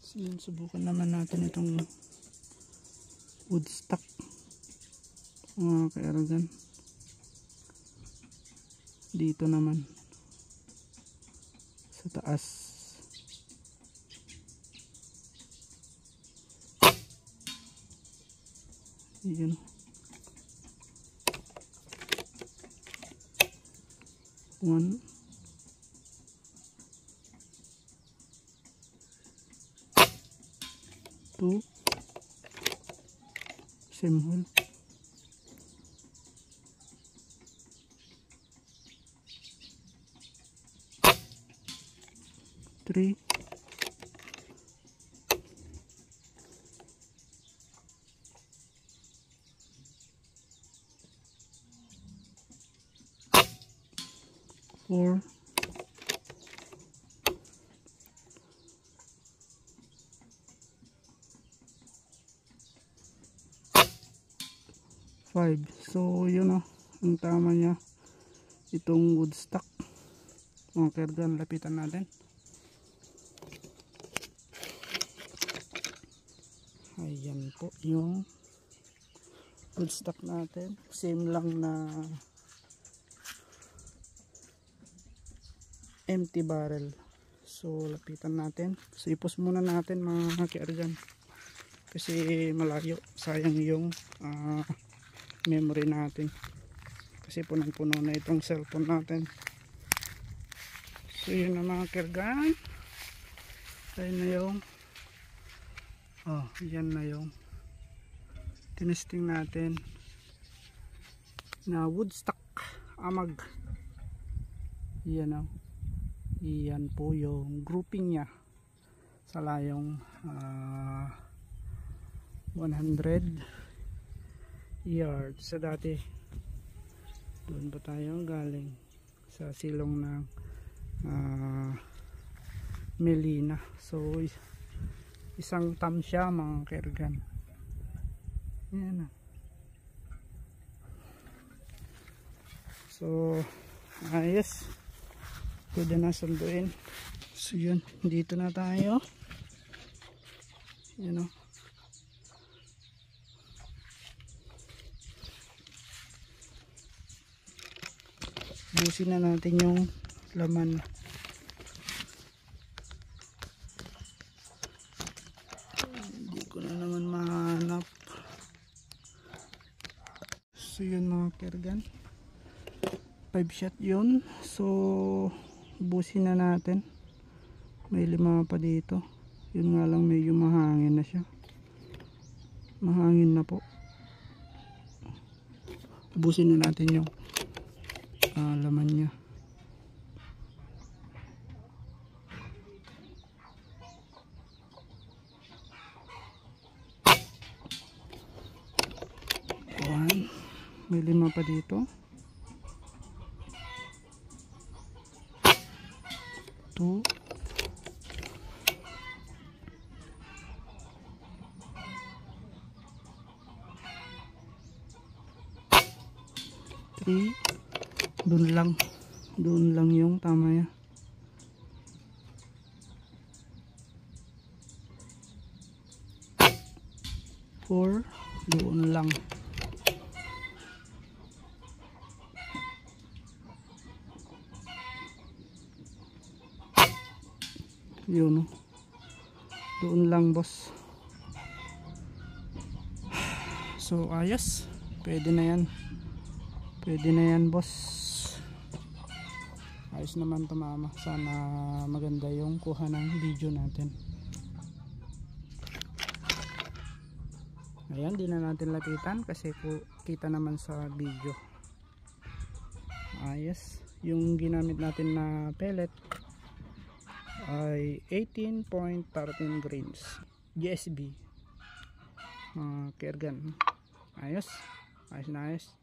So yun, subukan naman natin itong wood stock mga ka-aerogun. Dito naman sa taas. Yun. One. Two. Same hole. Three. Four. Five. So yun ang tama niya itong wood stock mga ka-aerogun. Lapitan natin. Ayan po yung wood stock natin, same lang na empty barrel. So lapitan natin. So ipos muna natin mga ka-aerogun kasi malayo, sayang yung memory natin kasi punong-puno na itong cellphone natin. So yun na mga ka-aerogun, ayun na yung yan na yung tinesting natin na wood stock amag. Yan yan po yung grouping nya sa layong 100 yards. Sa dati doon pa tayo galing sa silong ng Melina. So isang tam siya mga ka-aerogun. Yan. So ayos, pwede na sunduin. So yun, dito na tayo. Yan o. Busin na natin yung laman. Hindi ko na naman mahanap. So yun mga ka-aerogun, 5 shot yun. So busin na natin. May 5 pa dito. Yun nga lang, medyo mahangin na siya. Mahangin na po. Busin na natin yung laman niya. One. May 5 pa dito. 2. 3. Doon lang yung tama niya. 4. Doon lang. Yun, doon lang boss. So ayos, pwede na yan. Pwede na yan boss. Ayos naman to mama. Sana maganda yung kuha ng video natin. Ayan, di na natin lapitan kasi kita naman sa video. Ayos. Yung ginamit natin na pellet ay 18.13 grains GSB ka-aerogun. Ayos na ayos.